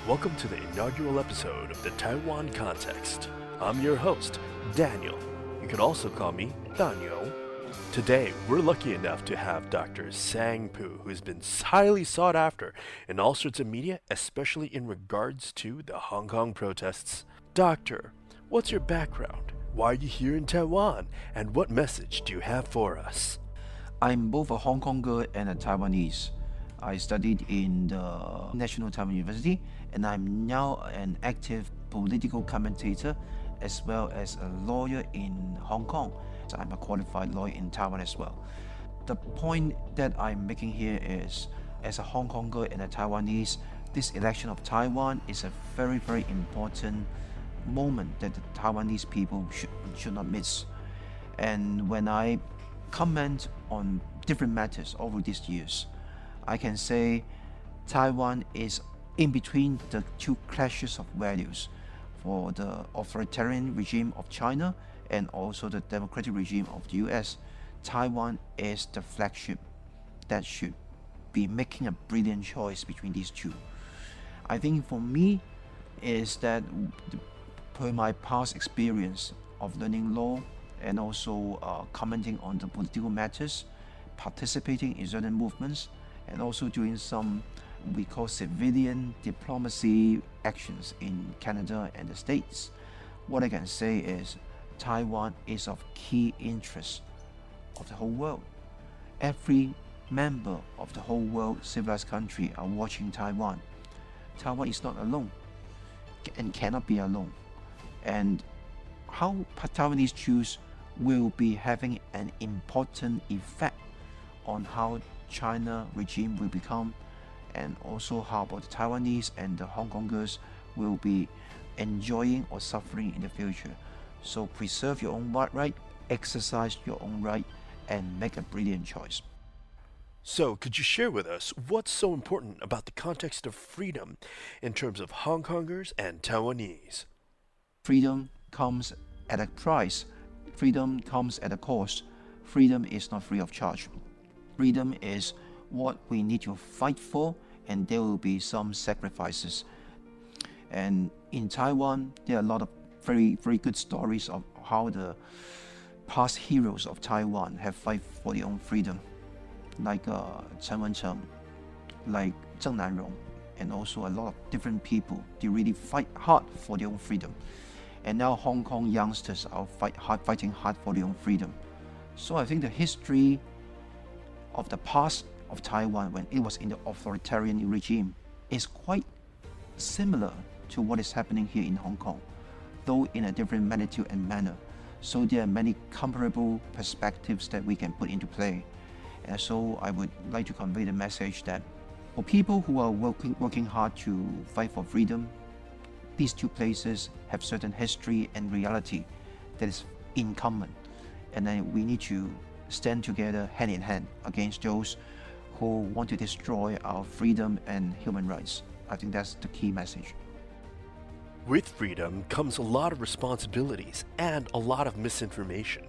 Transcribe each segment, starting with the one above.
Welcome to the inaugural episode of the Taiwan Context. I'm your host, Daniel. You can also call me Daniel. Today, we're lucky enough to have Dr. Sang Pu, who's been highly sought after in all sorts of media, especially in regards to the Hong Kong protests. Doctor, what's your background? Why are you here in Taiwan? And what message do you have for us? I'm both a Hong Konger and a Taiwanese. I studied in the National Taiwan University, and I'm now an active political commentator as well as a lawyer in Hong Kong. So I'm a qualified lawyer in Taiwan as well. The point that I'm making here is, as a Hong Konger and a Taiwanese, this election of Taiwan is a very, very important moment that the Taiwanese people should not miss. And when I comment on different matters over these years, I can say Taiwan is in between the two clashes of values for the authoritarian regime of China and also the democratic regime of the US. Taiwan is the flagship that should be making a brilliant choice between these two. I think for me is that per my past experience of learning law and also commenting on the political matters, participating in certain movements, and also doing some we call civilian diplomacy actions in Canada and the States, what I can say is Taiwan is of key interest of the whole world. Every member of the whole world civilized country are watching Taiwan. Taiwan is not alone and cannot be alone. And how Taiwanese choose will be having an important effect on how China regime will become, and also how about the Taiwanese and the Hong Kongers will be enjoying or suffering in the future. So preserve your own right, exercise your own right, and make a brilliant choice. So, could you share with us what's so important about the context of freedom in terms of Hong Kongers and Taiwanese? Freedom comes at a price. Freedom comes at a cost. Freedom is not free of charge. Freedom is what we need to fight for, and there will be some sacrifices. And in Taiwan, there are a lot of very, very good stories of how the past heroes of Taiwan have fight for their own freedom, like Chen Wencheng, like Zheng Nanrong, and also a lot of different people. They really fight hard for their own freedom. And now Hong Kong youngsters are fighting hard for their own freedom. So I think the history of the past of Taiwan when it was in the authoritarian regime is quite similar to what is happening here in Hong Kong, though in a different magnitude and manner. So there are many comparable perspectives that we can put into play. And so I would like to convey the message that for people who are working hard to fight for freedom, these two places have certain history and reality that is in common. And then we need to stand together hand in hand against those who want to destroy our freedom and human rights. I think that's the key message. With freedom comes a lot of responsibilities and a lot of misinformation.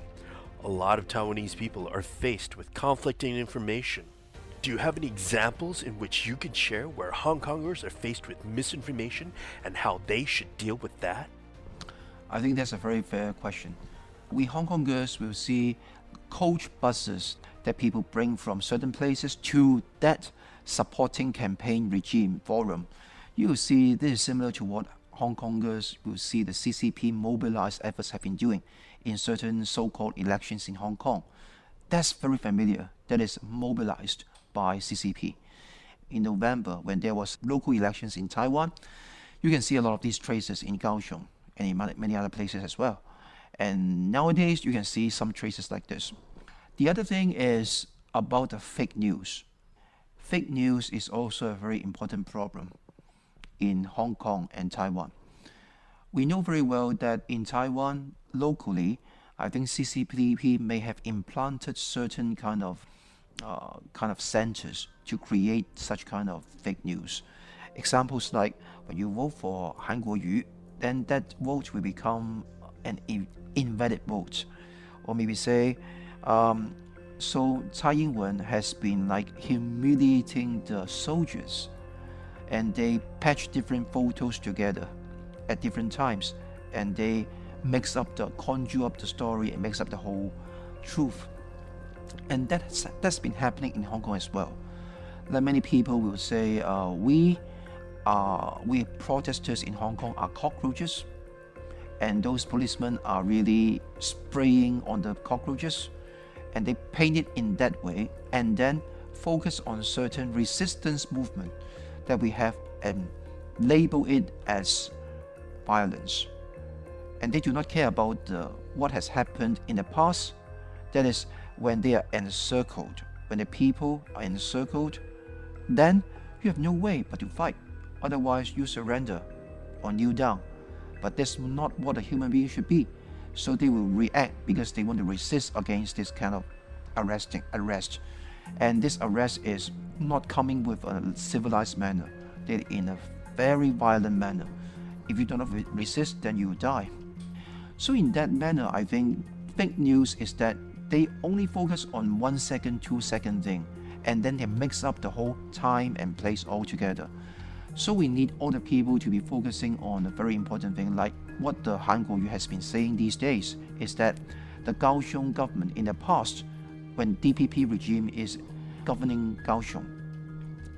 A lot of Taiwanese people are faced with conflicting information. Do you have any examples in which you could share where Hong Kongers are faced with misinformation and how they should deal with that? I think that's a very fair question. We Hong Kongers will see coach buses that people bring from certain places to that supporting campaign regime forum. You will see this is similar to what Hong Kongers will see the CCP mobilized efforts have been doing in certain so-called elections in Hong Kong. That's very familiar. That is mobilized by CCP. In November, when there was local elections in Taiwan, you can see a lot of these traces in Kaohsiung and in many other places as well. And nowadays, you can see some traces like this. The other thing is about the fake news. Fake news is also a very important problem in Hong Kong and Taiwan. We know very well that in Taiwan, locally, I think CCP may have implanted certain kind of centers to create such kind of fake news. Examples like when you vote for Han Kuo-yu, then that vote will become an invalid vote. Or maybe say, so Tsai Ing-wen has been like humiliating the soldiers and they patch different photos together at different times, and they conjure up the story and mix up the whole truth. And that's been happening in Hong Kong as well. Like many people will say, we protesters in Hong Kong are cockroaches, and those policemen are really spraying on the cockroaches, and they paint it in that way, and then focus on certain resistance movement that we have and label it as violence. And they do not care about what has happened in the past. That is, when they are encircled, when the people are encircled, then you have no way but to fight. Otherwise, you surrender or kneel down. But that's not what a human being should be. So they will react because they want to resist against this kind of arrest. And this arrest is not coming with a civilized manner. They're in a very violent manner. If you do not resist, then you will die. So in that manner, I think fake news is that they only focus on 1 second, 2 second thing, and then they mix up the whole time and place all together. So we need all the people to be focusing on a very important thing, like what the Han Kuo-yu has been saying these days, is that the Kaohsiung government in the past, when DPP regime is governing Kaohsiung,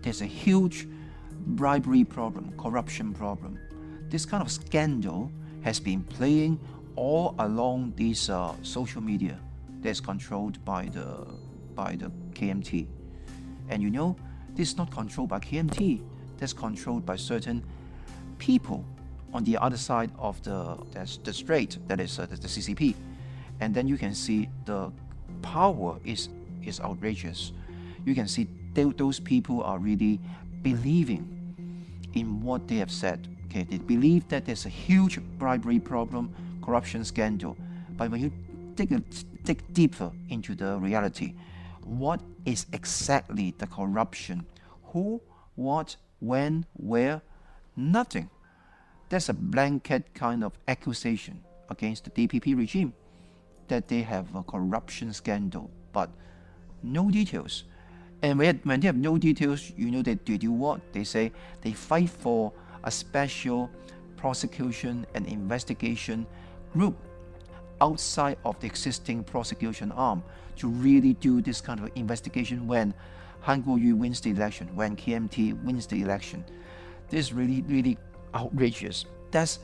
there's a huge bribery problem, corruption problem. This kind of scandal has been playing all along these social media that's controlled by the KMT. And you know, this is not controlled by KMT, that's controlled by certain people on the other side of the strait, that is the CCP. And then you can see the power is outrageous. You can see those people are really believing in what they have said. Okay, they believe that there's a huge bribery problem, corruption scandal. But when you dig deeper into the reality, what is exactly the corruption? Who, what, when, where? Nothing. There's a blanket kind of accusation against the DPP regime that they have a corruption scandal, but no details. And when they have no details, you know they do what? They say they fight for a special prosecution and investigation group outside of the existing prosecution arm to really do this kind of investigation when Han Kuo-yu wins the election, when KMT wins the election. This is really, really outrageous. That's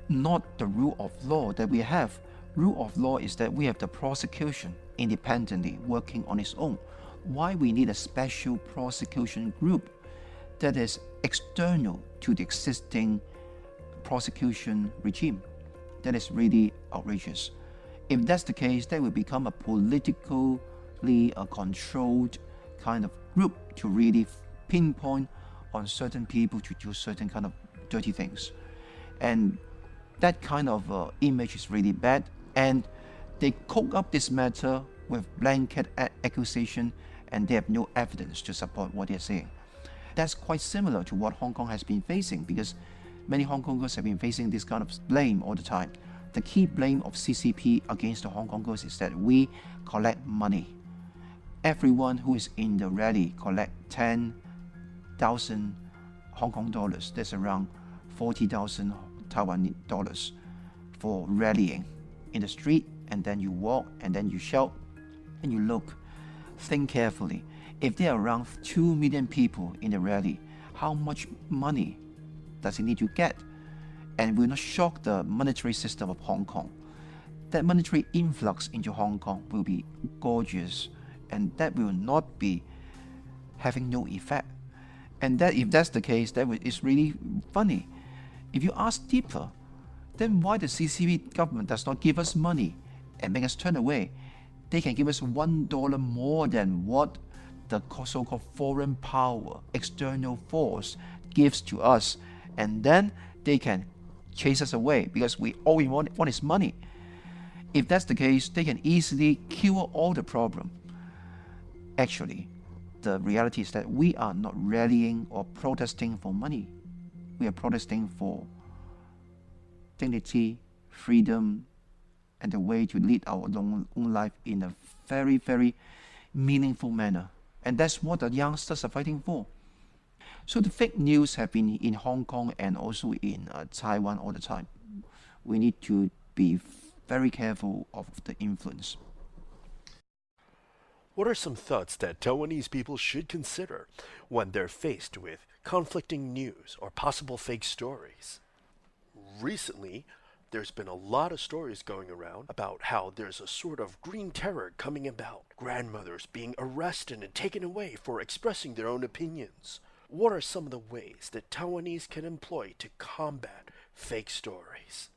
not the rule of law that we have. Rule of law is that we have the prosecution independently working on its own. Why we need a special prosecution group that is external to the existing prosecution regime? That is really outrageous. If that's the case, that will become a politically controlled kind of group to really pinpoint on certain people to do certain kind of dirty things. And that kind of image is really bad. And they cook up this matter with blanket accusation, and they have no evidence to support what they're saying. That's quite similar to what Hong Kong has been facing, because many Hong Kongers have been facing this kind of blame all the time. The key blame of CCP against the Hong Kongers is that we collect money. Everyone who is in the rally collect 10,000 Hong Kong dollars. That's around 40,000 Taiwan dollars for rallying in the street, and then you walk, and then you shout, and you look. Think carefully. If there are around 2 million people in the rally, how much money does it need to get? And will not shock the monetary system of Hong Kong. That monetary influx into Hong Kong will be gorgeous, and that will not be having no effect. And that, if that's the case, that is really funny. If you ask deeper, then why the CCP government does not give us money and make us turn away? They can give us $1 more than what the so-called foreign power, external force gives to us, and then they can chase us away because all we want is money. If that's the case, they can easily cure all the problem. Actually, the reality is that we are not rallying or protesting for money. We are protesting for dignity, freedom, and the way to lead our own life in a very, very meaningful manner. And that's what the youngsters are fighting for. So the fake news have been in Hong Kong and also in Taiwan all the time. We need to be very careful of the influence. What are some thoughts that Taiwanese people should consider when they're faced with conflicting news or possible fake stories? Recently, there's been a lot of stories going around about how there's a sort of green terror coming about, grandmothers being arrested and taken away for expressing their own opinions. What are some of the ways that Taiwanese can employ to combat fake stories?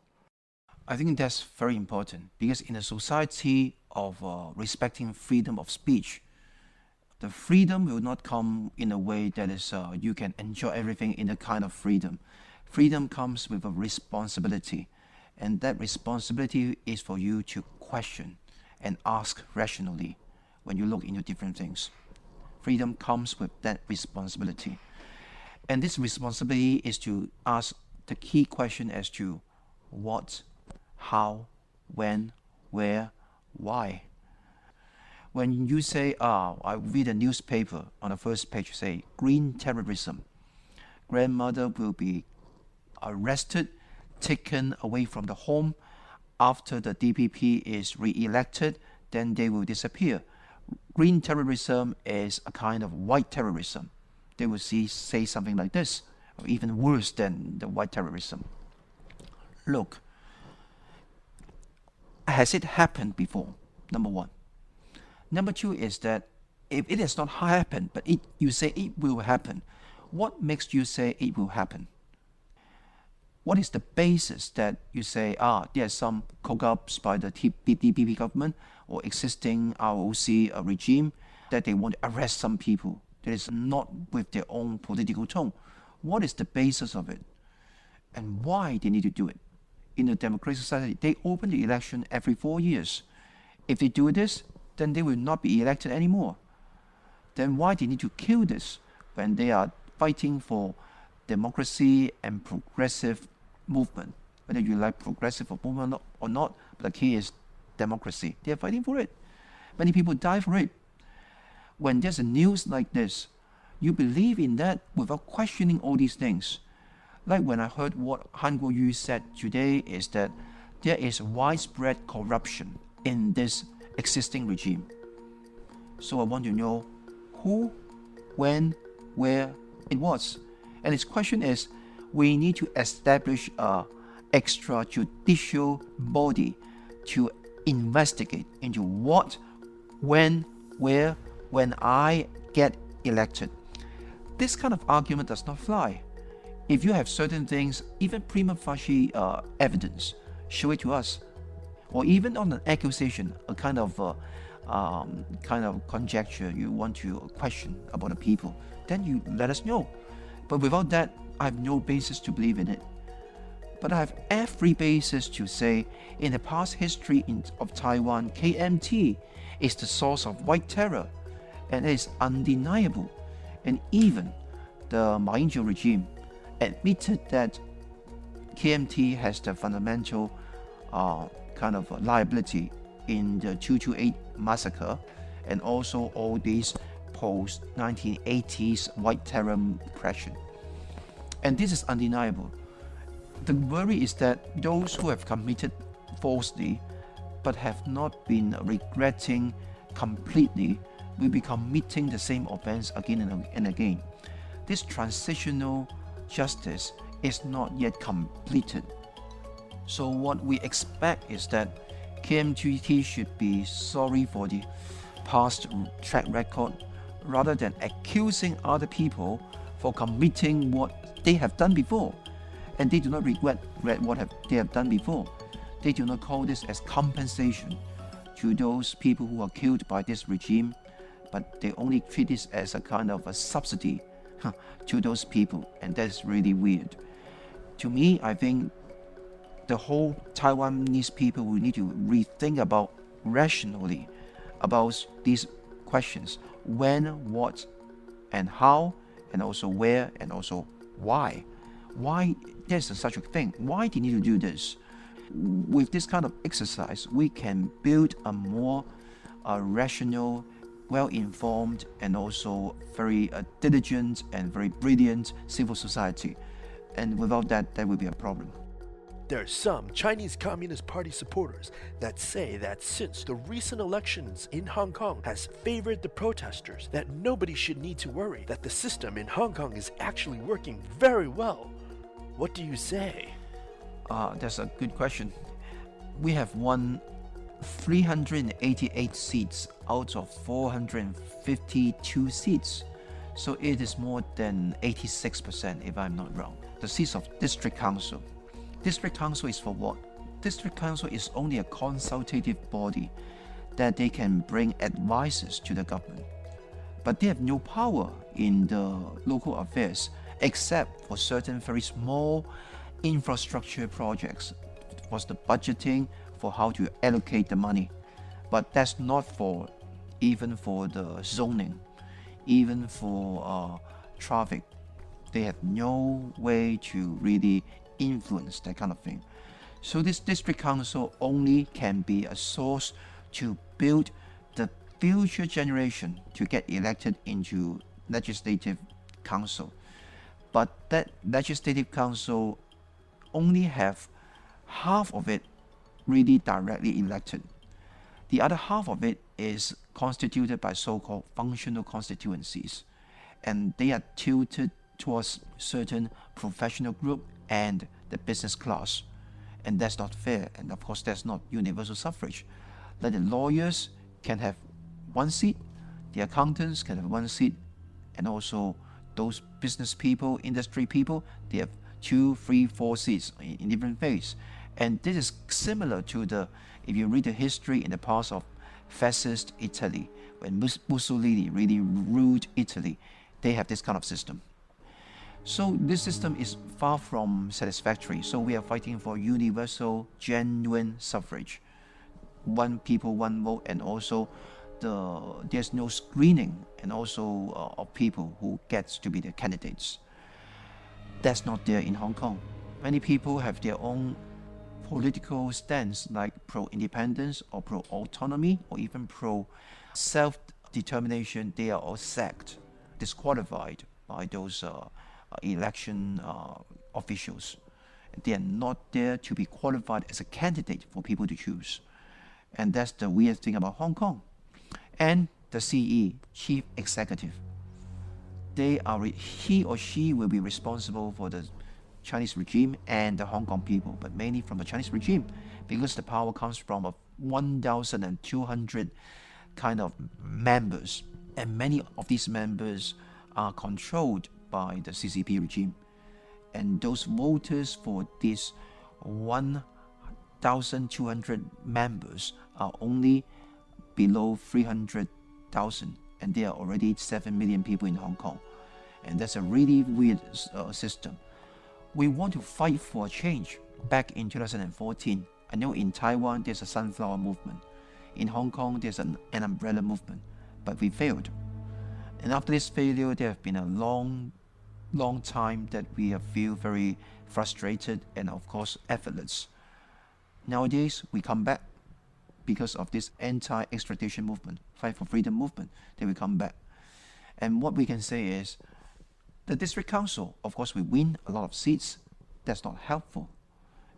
I think that's very important because in a society of respecting freedom of speech, the freedom will not come in a way that is you can enjoy everything in a kind of freedom. Freedom comes with a responsibility, and that responsibility is for you to question and ask rationally when you look into different things. Freedom comes with that responsibility. And this responsibility is to ask the key question as to what, how, when, where, why. When you say, I read a newspaper on the first page, say, green terrorism, grandmother will be arrested, taken away from the home. After the DPP is re-elected, then they will disappear. Green terrorism is a kind of white terrorism. They will say something like this, or even worse than the white terrorism. Look, has it happened before? Number one. Number two is that if it has not happened, but you say it will happen, what makes you say it will happen? What is the basis that you say, there are some cock-ups by the DPP government or existing ROC regime that they want to arrest some people that is not with their own political tone? What is the basis of it? And why they need to do it? In a democratic society, they open the election every 4 years. If they do this, then they will not be elected anymore. Then why they need to kill this when they are fighting for democracy and progressive movement? Whether you like progressive movement or not, but the key is democracy. They are fighting for it. Many people die for it. When there's a news like this, you believe in that without questioning all these things. Like when I heard what Han Kuo-yu said today is that there is widespread corruption in this existing regime. So I want to know who, when, where it was. And his question is, we need to establish an extrajudicial body to investigate into what, when, where, when I get elected. This kind of argument does not fly. If you have certain things, even prima facie evidence, show it to us. Or even on an accusation, a kind of conjecture you want to question about the people, then you let us know. But without that, I have no basis to believe in it. But I have every basis to say, in the past history of Taiwan, KMT is the source of white terror, and it is undeniable. And even the Ma Ying-jeou regime admitted that KMT has the fundamental kind of liability in the 228 massacre and also all these post-1980s white terror repression. And this is undeniable. The worry is that those who have committed falsely but have not been regretting completely will be committing the same offense again and again. This transitional justice is not yet completed. So what we expect is that KMT should be sorry for the past track record rather than accusing other people for committing what they have done before. And they do not regret what they have done before. They do not call this as compensation to those people who are killed by this regime, but they only treat this as a kind of a subsidy to those people, and that's really weird. To me, I think the whole Taiwanese people will need to rethink about rationally about these questions: when, what, and how, and also where, and also why. Why there's such a thing? Why do you need to do this? With this kind of exercise, we can build a more rational, well-informed and also very diligent and very brilliant civil society. And without that, there will be a problem. There are some Chinese Communist Party supporters that say that since the recent elections in Hong Kong has favored the protesters, that nobody should need to worry, that the system in Hong Kong is actually working very well. What do you say? That's a good question. We have won 388 seats out of 452 seats. So it is more than 86%, if I'm not wrong. The seats of district council. District council is for what? District council is only a consultative body that they can bring advices to the government. But they have no power in the local affairs except for certain very small infrastructure projects. Was the budgeting for how to allocate the money. But that's not for even for the zoning, even for traffic. They have no way to really influence that kind of thing. So this district council only can be a source to build the future generation to get elected into legislative council. But that legislative council only have half of it really directly elected. The other half of it is constituted by so-called functional constituencies, and they are tilted towards certain professional group and the business class. And that's not fair, and of course that's not universal suffrage. Like the lawyers can have one seat, the accountants can have one seat, and also those business people, industry people, they have 2, 3, 4 seats in different phases. And this is similar to the, if you read the history in the past of fascist Italy, when Mussolini really ruled Italy, they have this kind of system. So this system is far from satisfactory. So we are fighting for universal, genuine suffrage. One people, one vote, and also there's no screening and also of people who gets to be the candidates. That's not there in Hong Kong. Many people have their own political stance, like pro-independence or pro-autonomy or even pro-self-determination. They are all sacked, disqualified by those election officials. They are not there to be qualified as a candidate for people to choose. And that's the weird thing about Hong Kong. And the CE, Chief Executive, he or she will be responsible for the Chinese regime and the Hong Kong people, but mainly from the Chinese regime, because the power comes from 1,200 kind of members, and many of these members are controlled by the CCP regime. And those voters for these 1,200 members are only below 300,000, and there are already 7 million people in Hong Kong. And that's a really weird system. We want to fight for a change. Back in 2014, I know in Taiwan there's a sunflower movement. In Hong Kong there's an umbrella movement, but we failed. And after this failure, there have been a long time that we have feel very frustrated and of course effortless. Nowadays we come back because of this anti-extradition movement, fight for freedom movement, that we come back. And what we can say is, the district council, of course we win a lot of seats. That's not helpful,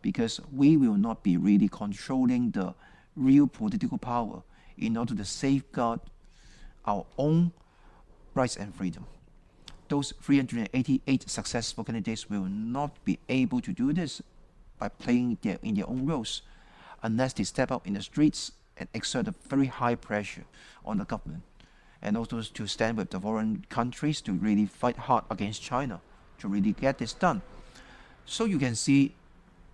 because we will not be really controlling the real political power in order to safeguard our own rights and freedom. Those 388 successful candidates will not be able to do this by playing in their own roles, unless they step out in the streets and exert a very high pressure on the government, and also to stand with the foreign countries to really fight hard against China to really get this done. So you can see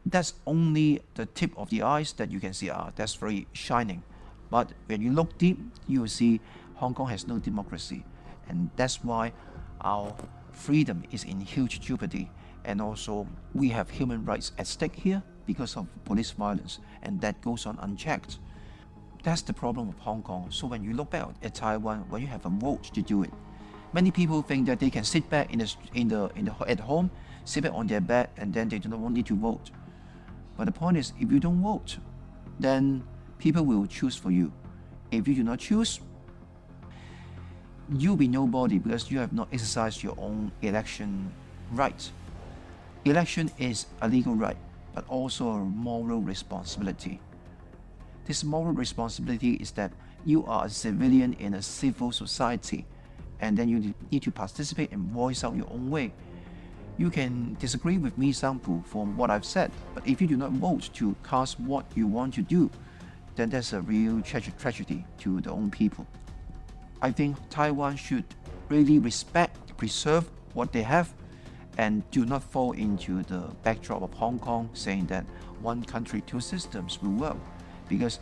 that's only the tip of the ice that you can see, that's very shining. But when you look deep, you will see Hong Kong has no democracy, and that's why our freedom is in huge jeopardy, and also we have human rights at stake here because of police violence, and that goes on unchecked. That's the problem of Hong Kong. So when you look back at Taiwan, when you have a vote to do it, many people think that they can sit back at home, sit back on their bed, and then they do not need to vote. But the point is, if you don't vote, then people will choose for you. If you do not choose, you'll be nobody because you have not exercised your own election right. Election is a legal right, but also a moral responsibility. This moral responsibility is that you are a civilian in a civil society, and then you need to participate and voice out your own way. You can disagree with me, Sampu, for what I've said, but if you do not vote to cast what you want to do, then there's a real tragedy to the own people. I think Taiwan should really respect, preserve what they have, and do not fall into the backdrop of Hong Kong saying that one country, two systems will work, because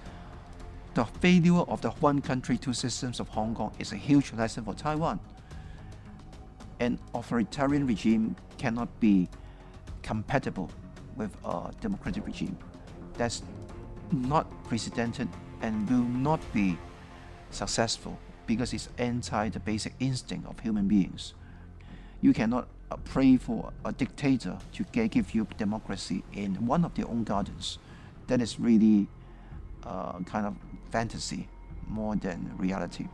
the failure of the one country, two systems of Hong Kong is a huge lesson for Taiwan. An authoritarian regime cannot be compatible with a democratic regime. That's not precedented and will not be successful because it's anti the basic instinct of human beings. You cannot pray for a dictator to give you democracy in one of their own gardens. That is really kind of fantasy more than reality.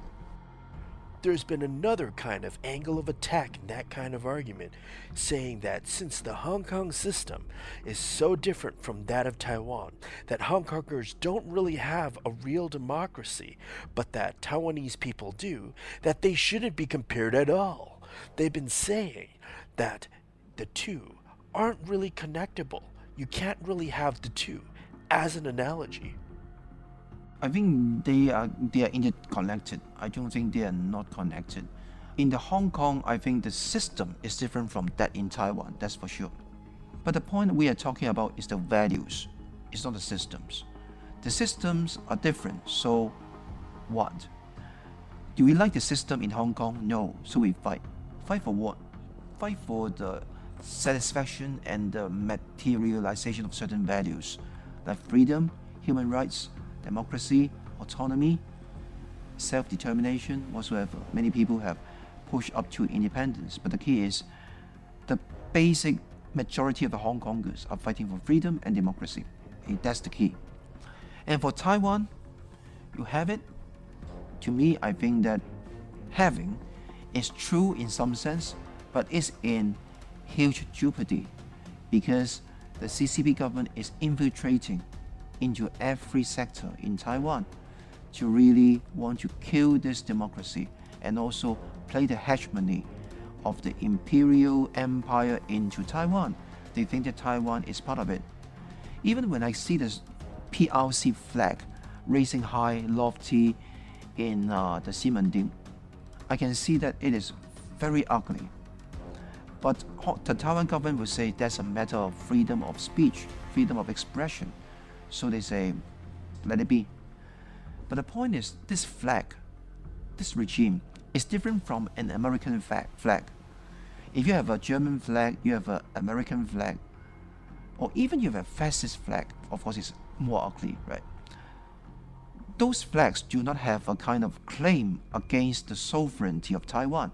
There's been another kind of angle of attack in that kind of argument, saying that since the Hong Kong system is so different from that of Taiwan, that Hong Kongers don't really have a real democracy, but that Taiwanese people do, that they shouldn't be compared at all. They've been saying that the two aren't really connectable. You can't really have the two as an analogy. I think they are interconnected. I don't think they are not connected. In the Hong Kong, I think the system is different from that in Taiwan, that's for sure. But the point we are talking about is the values. It's not the systems. The systems are different, so what? Do we like the system in Hong Kong? No, so we fight. Fight for what? Fight for the satisfaction and the materialization of certain values, like freedom, human rights, democracy, autonomy, self-determination, whatsoever. Many people have pushed up to independence, but the key is the basic majority of the Hong Kongers are fighting for freedom and democracy. That's the key. And for Taiwan, you have it. To me, I think that having is true in some sense, but it's in huge jeopardy because the CCP government is infiltrating into every sector in Taiwan to really want to kill this democracy and also play the hegemony of the imperial empire into Taiwan. They think that Taiwan is part of it. Even when I see this PRC flag raising high, lofty in the Ximending, I can see that it is very ugly. But the Taiwan government will say that's a matter of freedom of speech, freedom of expression. So they say, let it be. But the point is, this flag, this regime, is different from an American flag. If you have a German flag, you have an American flag, or even you have a fascist flag, of course it's more ugly, right? Those flags do not have a kind of claim against the sovereignty of Taiwan.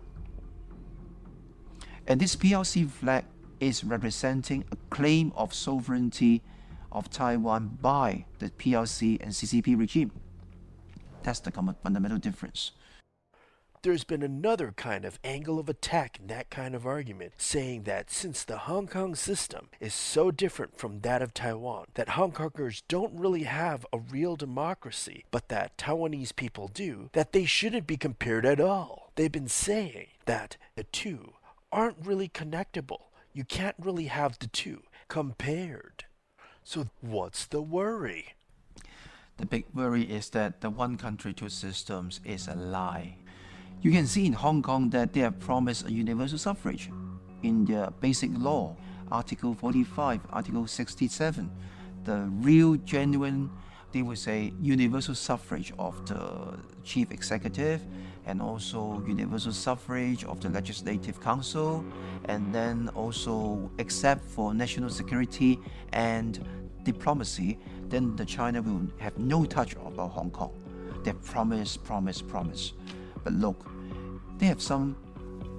And this PRC flag is representing a claim of sovereignty of Taiwan by the PRC and CCP regime. That's the fundamental difference. There's been another kind of angle of attack in that kind of argument, saying that since the Hong Kong system is so different from that of Taiwan, that Hong Kongers don't really have a real democracy, but that Taiwanese people do, that they shouldn't be compared at all. They've been saying that the two aren't really connectable. You can't really have the two compared. So what's the worry? The big worry is that the one country, two systems is a lie. You can see in Hong Kong that they have promised a universal suffrage in their basic law, Article 45, Article 67. The real, genuine, they would say, universal suffrage of the chief executive and also universal suffrage of the legislative council, and then also except for national security and diplomacy, then the China will have no touch about Hong Kong. They promise. But look, they have some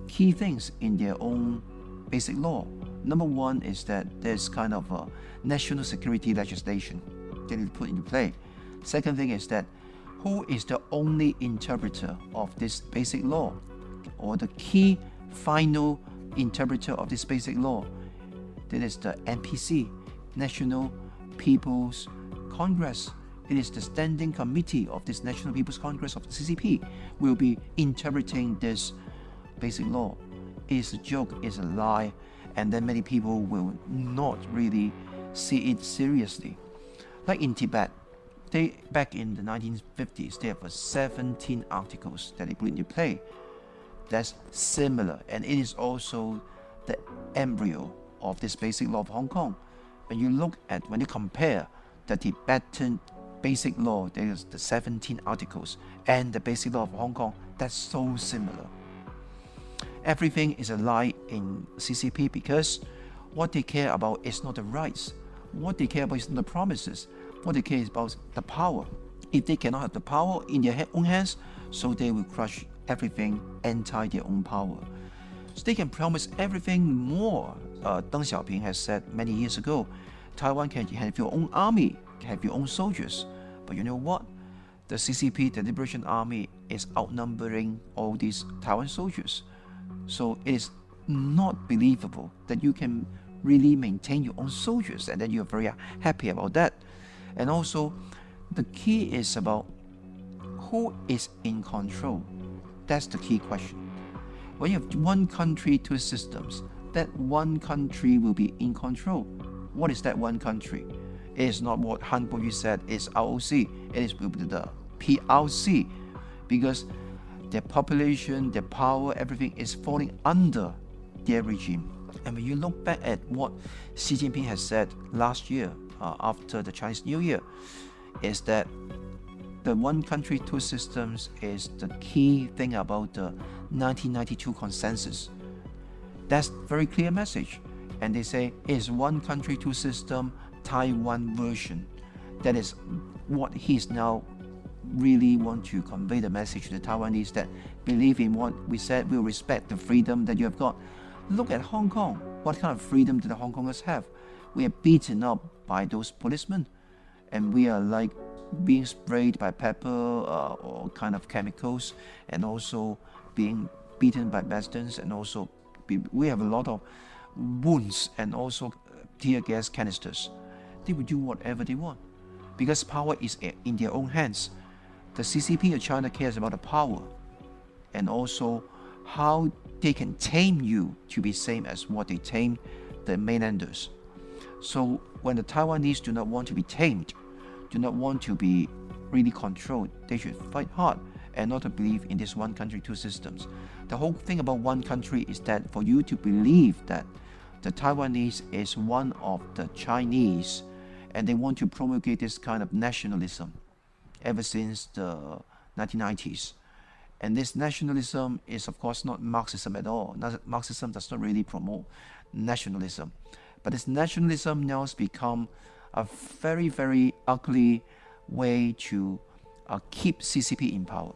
key things in their own basic law. Number one is that there's kind of a national security legislation they need to put into play. Second thing is that who is the only interpreter of this basic law? or the key final interpreter of this basic law, that is the NPC, National People's Congress. It is the standing committee of this National People's Congress of the CCP will be interpreting this basic law. It is a joke, it's a lie, and then many people will not really see it seriously. Like in Tibet, back in the 1950s, they have 17 articles that they put into play. That's similar, and it is also the embryo of this basic law of Hong Kong. When you compare the Tibetan basic law, there is the 17 articles, and the basic law of Hong Kong, that's so similar. Everything is a lie in CCP because what they care about is not the rights. What they care about is not the promises. What they care about the power. If they cannot have the power in their own hands, so they will crush everything anti their own power. So they can promise everything more. Deng Xiaoping has said many years ago, Taiwan can have your own army, have your own soldiers. But you know what? The CCP, the Liberation Army, is outnumbering all these Taiwan soldiers. So it is not believable that you can really maintain your own soldiers and then you're very happy about that. And also, the key is about who is in control. That's the key question. When you have one country, two systems, that one country will be in control. What is that one country? It is not what Han Kuo-yu said, it's ROC. It will be the PRC, because their population, their power, everything is falling under their regime. And when you look back at what Xi Jinping has said last year, after the Chinese New Year, is that the one country, two systems is the key thing about the 1992 consensus. That's very clear message. And they say it's one country, two system, Taiwan version. That is what he's now really want to convey the message to the Taiwanese, that believe in what we said, we'll respect the freedom that you have got. Look at Hong Kong. What kind of freedom do the Hong Kongers have? We are beaten up by those policemen, and we are like being sprayed by pepper or kind of chemicals, and also being beaten by bastards, and also we have a lot of wounds and also tear gas canisters. They will do whatever they want because power is in their own hands. The CCP of China cares about the power and also how they can tame you to be same as what they tamed the mainlanders. So when the Taiwanese do not want to be tamed, do not want to be really controlled, they should fight hard and not to believe in this one country, two systems. The whole thing about one country is that for you to believe that the Taiwanese is one of the Chinese, and they want to promulgate this kind of nationalism ever since the 1990s. And this nationalism is of course not Marxism at all. Marxism does not really promote nationalism. But this nationalism now has become a very, very ugly way to keep CCP in power.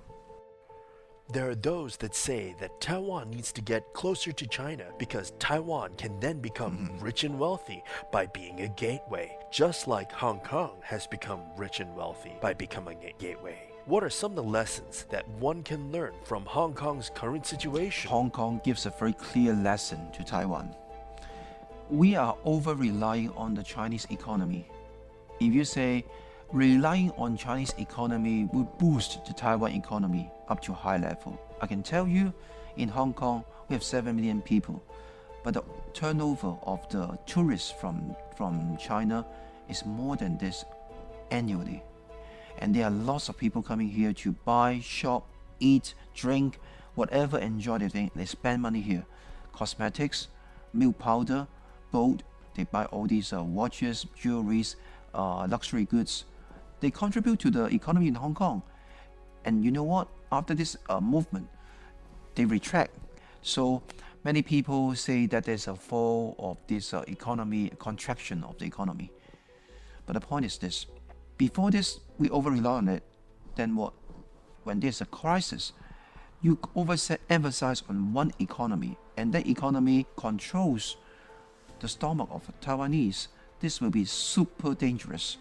There are those that say that Taiwan needs to get closer to China because Taiwan can then become rich and wealthy by being a gateway, just like Hong Kong has become rich and wealthy by becoming a gateway. What are some of the lessons that one can learn from Hong Kong's current situation? Hong Kong gives a very clear lesson to Taiwan. We are over-relying on the Chinese economy. If you say relying on Chinese economy will boost the Taiwan economy up to a high level, I can tell you in Hong Kong we have 7 million people, but the turnover of the tourists from China is more than this annually. And there are lots of people coming here to buy, shop, eat, drink, whatever, enjoy their thing. They spend money here. Cosmetics, milk powder, gold, they buy all these watches, jewelries, luxury goods. They contribute to the economy in Hong Kong. And you know what? After this movement, they retract. So many people say that there's a fall of this economy, contraction of the economy. But the point is this. Before this, we over-rely on it. Then what? When there's a crisis, you emphasize on one economy, and that economy controls the stomach of the Taiwanese. This will be super dangerous.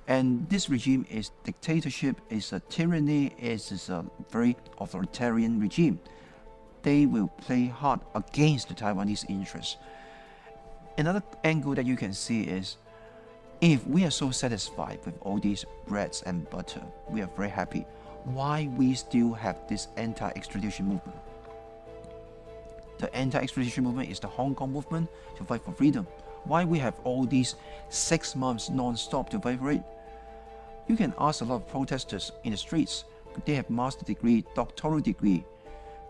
And this regime is dictatorship, is a tyranny, is a very authoritarian regime. they will play hard against the Taiwanese interests. Another angle that you can see is, if we are so satisfied with all these breads and butter, we are very happy, why we still have this anti-extradition movement? The anti-extradition movement is the Hong Kong movement to fight for freedom. Why we have all these 6 months non-stop to fight for it? You can ask a lot of protesters in the streets. They have master degree, doctoral degree.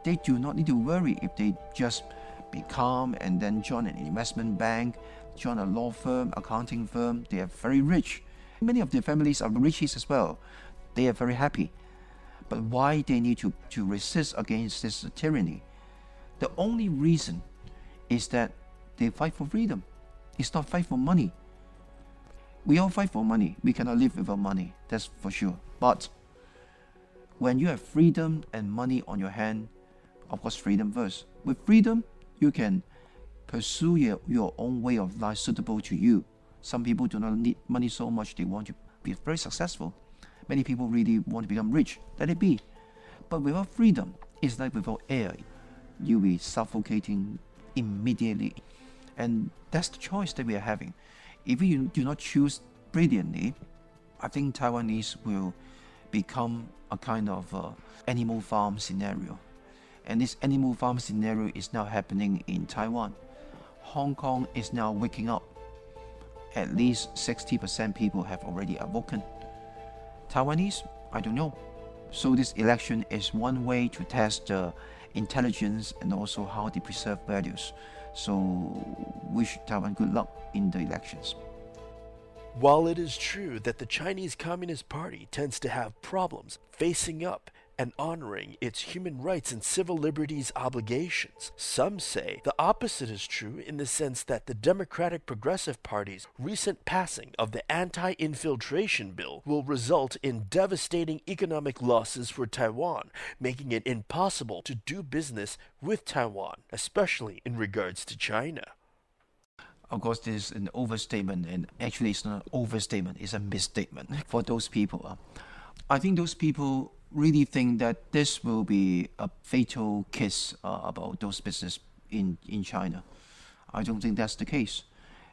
They do not need to worry if they just become and then join an investment bank, join a law firm, accounting firm. They are very rich. Many of their families are riches as well. They are very happy. But why they need to resist against this tyranny? The only reason is that they fight for freedom. It's not fight for money. We all fight for money. We cannot live without money, that's for sure. But when you have freedom and money on your hand, of course freedom first. With freedom, you can pursue your own way of life suitable to you. Some people do not need money so much, they want to be very successful. Many people really want to become rich, let it be. But without freedom, it's like without air. You'll be suffocating immediately. And that's the choice that we are having. If we do not choose brilliantly, I think Taiwanese will become a kind of animal farm scenario. And this animal farm scenario is now happening in Taiwan. Hong Kong is now waking up. At least 60% people have already awoken. Taiwanese, I don't know. So this election is one way to test the intelligence and also how they preserve values. So wish Taiwan good luck in the elections. While it is true that the Chinese Communist Party tends to have problems facing up and honoring its human rights and civil liberties obligations, some say the opposite is true in the sense that the Democratic Progressive Party's recent passing of the anti-infiltration bill will result in devastating economic losses for Taiwan, making it impossible to do business with Taiwan, especially in regards to China. Of course, this is an overstatement, and actually it's not an overstatement, it's a misstatement for those people. I think those people really think that this will be a fatal kiss about those business in China. I don't think that's the case.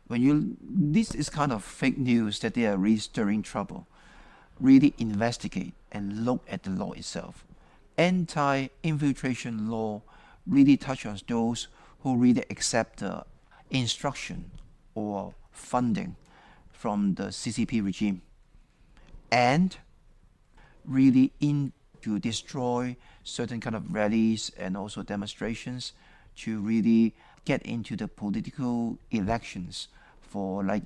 This is kind of fake news that they are really stirring trouble. Really investigate and look at the law itself. Anti-infiltration law really touches those who really accept the instruction or funding from the CCP regime and really to destroy certain kind of rallies and also demonstrations to really get into the political elections for like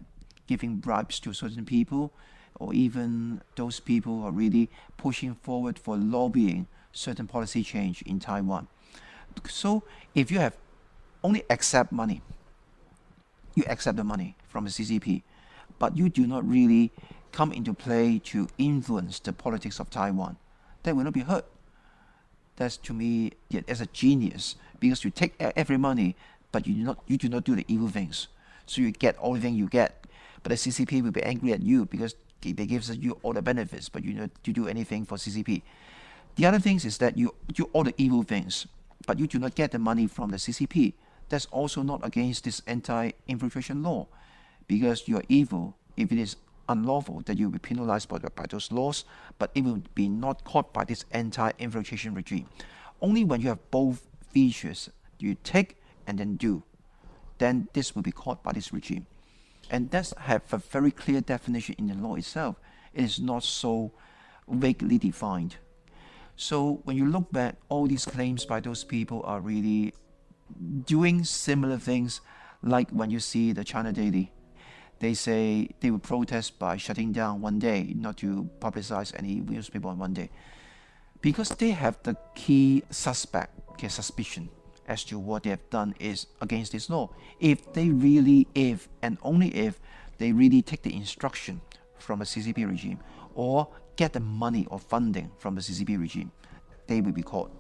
giving bribes to certain people, or even those people who are really pushing forward for lobbying certain policy change in Taiwan. So if you have only accept money, you accept the money from the CCP, but you do not really come into play to influence the politics of Taiwan, that will not be heard. That's to me as a genius, because you take every money, but you do not do the evil things. So you get all the things you get, but the CCP will be angry at you because they give you all the benefits, but you don't do anything for CCP. The other things is that you do all the evil things, but you do not get the money from the CCP. That's also not against this anti-infiltration law, because you are evil. If it is unlawful, that you will be penalized by those laws, but it will be not caught by this anti-infiltration regime. Only when you have both features, you take and then do, then this will be caught by this regime. And that's have a very clear definition in the law itself. It is not so vaguely defined. So when you look back, all these claims by those people are really doing similar things, like when you see the China Daily. They say they will protest by shutting down one day, not to publicize any newspaper on one day, because they have the key suspicion as to what they have done is against this law. If and only if they really take the instruction from the CCP regime or get the money or funding from the CCP regime, they will be caught.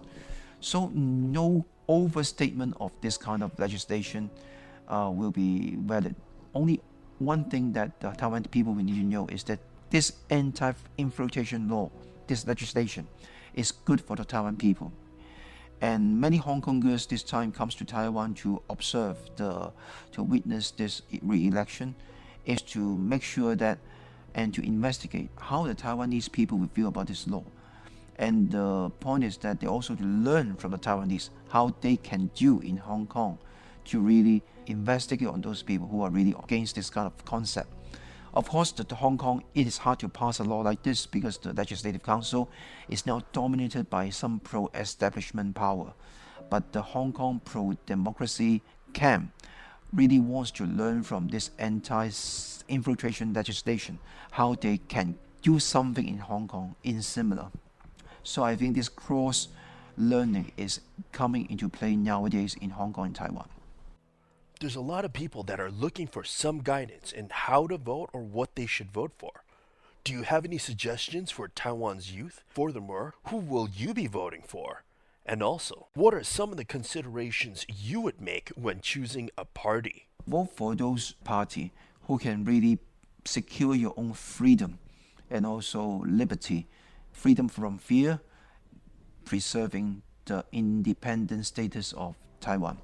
So no overstatement of this kind of legislation will be valid. Only one thing that the Taiwan people will need to know is that this anti-infiltration law, this legislation, is good for the Taiwan people. And many Hong Kongers this time comes to Taiwan to observe to witness this re-election, is to make sure that and to investigate how the Taiwanese people will feel about this law. And the point is that they also to learn from the Taiwanese how they can do in Hong Kong to really investigate on those people who are really against this kind of concept. Of course, the Hong Kong, it is hard to pass a law like this because the Legislative Council is now dominated by some pro-establishment power. But the Hong Kong pro-democracy camp really wants to learn from this anti-infiltration legislation, how they can do something in Hong Kong in similar. So I think this cross-learning is coming into play nowadays in Hong Kong and Taiwan. There's a lot of people that are looking for some guidance in how to vote or what they should vote for. Do you have any suggestions for Taiwan's youth? Furthermore, who will you be voting for? And also, what are some of the considerations you would make when choosing a party? Vote for those parties who can really secure your own freedom and also liberty, freedom from fear, preserving the independent status of Taiwan.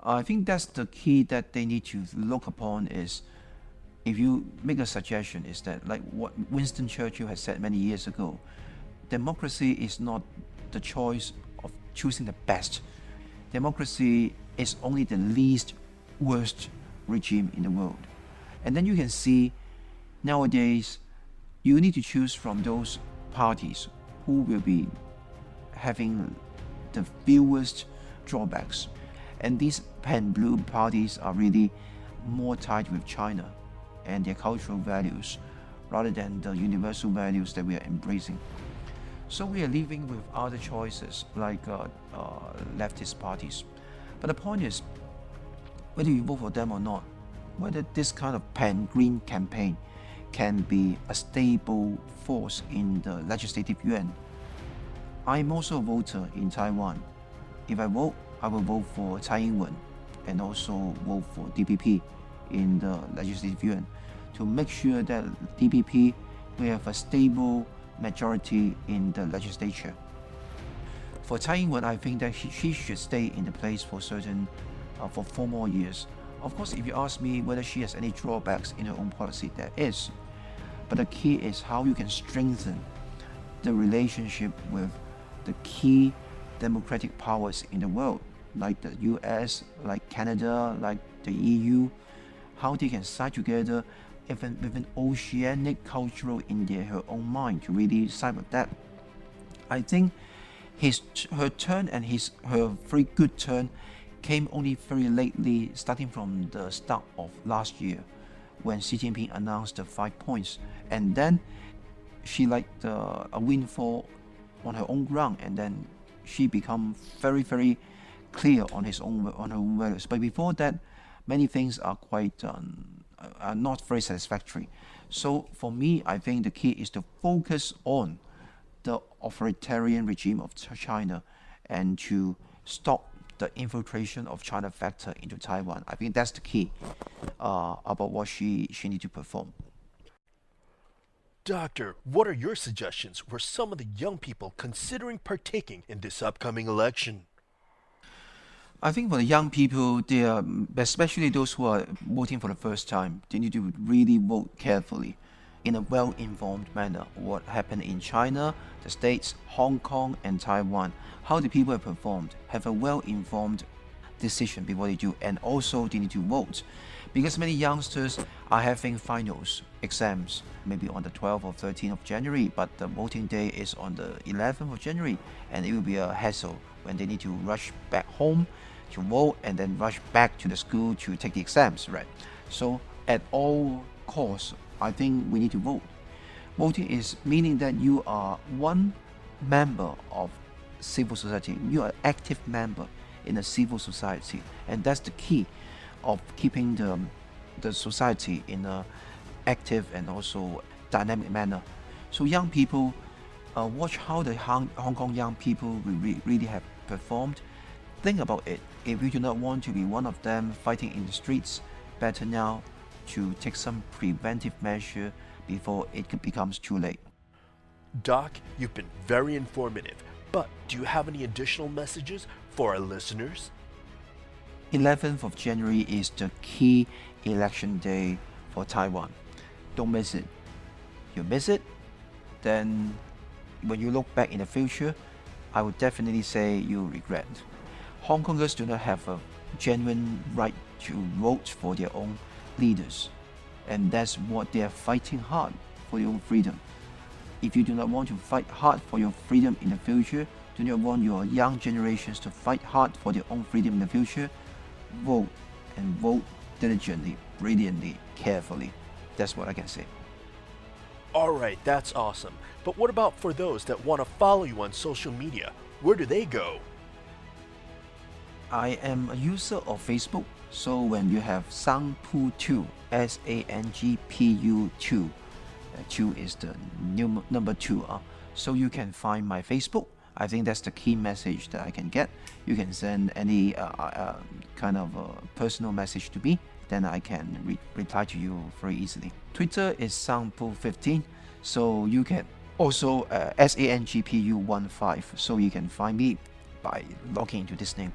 I think that's the key that they need to look upon is, if you make a suggestion, is that like what Winston Churchill has said many years ago, democracy is not the choice of choosing the best. Democracy is only the least worst regime in the world. And then you can see nowadays you need to choose from those parties who will be having the fewest drawbacks. And these pan-blue parties are really more tied with China and their cultural values rather than the universal values that we are embracing. So we are living with other choices like leftist parties. But the point is, whether you vote for them or not, whether this kind of pan-green campaign can be a stable force in the Legislative Yuan. I'm also a voter in Taiwan. If I vote, I will vote for Tsai Ing-wen and also vote for DPP in the Legislative Yuan to make sure that DPP will have a stable majority in the legislature. For Tsai Ing-wen, I think that she should stay in the place for 4 more years. Of course, if you ask me whether she has any drawbacks in her own policy, there is. But the key is how you can strengthen the relationship with the key democratic powers in the world, like the US, like Canada, like the EU, how they can side together even with an oceanic cultural in her own mind to really side with that. I think her turn and her very good turn came only very lately, starting from the start of last year when Xi Jinping announced the 5 points, and then she liked a windfall on her own ground, and then she become very, very clear on her own values. But before that, many things are quite are not very satisfactory. So for me, I think the key is to focus on the authoritarian regime of China and to stop the infiltration of China factor into Taiwan. I think that's the key about what she needs to perform. Doctor, what are your suggestions for some of the young people considering partaking in this upcoming election? I think for the young people, they are, especially those who are voting for the first time, they need to really vote carefully in a well-informed manner. What happened in China, the States, Hong Kong, and Taiwan, how the people have performed, have a well-informed decision before they do, and also they need to vote. Because many youngsters are having finals, exams, maybe on the 12th or 13th of January, but the voting day is on the 11th of January, and it will be a hassle when they need to rush back home to vote and then rush back to the school to take the exams, right? So at all costs, I think we need to vote. Voting is meaning that you are one member of civil society. You are an active member in a civil society, and that's the key of keeping the society in a active and also dynamic manner. So young people, watch how the Hong Kong young people really have performed. Think about it. If you do not want to be one of them fighting in the streets, better now to take some preventive measure before it becomes too late. Doc, you've been very informative. But do you have any additional messages for our listeners? 11th of January is the key election day for Taiwan. Don't miss it. You miss it, then when you look back in the future, I would definitely say you'll regret. Hong Kongers do not have a genuine right to vote for their own leaders, and that's what they are fighting hard for your own freedom. If you do not want to fight hard for your freedom in the future, do not want your young generations to fight hard for their own freedom in the future, vote, and vote diligently, brilliantly, carefully. That's what I can say. Alright, that's awesome. But what about for those that want to follow you on social media? Where do they go? I am a user of Facebook, so when you have Sangpu2, SANGPU2, 2 is the number 2, so you can find my Facebook. I think that's the key message that I can get. You can send any kind of personal message to me, then I can reply to you very easily. Twitter is Sangpu15, so you can also SANGPU15, so you can find me by logging into this name.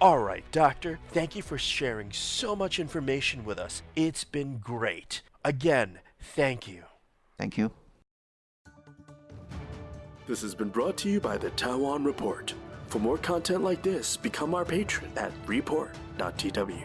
Alright, Doctor, thank you for sharing so much information with us. It's been great. Again, thank you. Thank you. This has been brought to you by the Taiwan Report. For more content like this, become our patron at report.tw.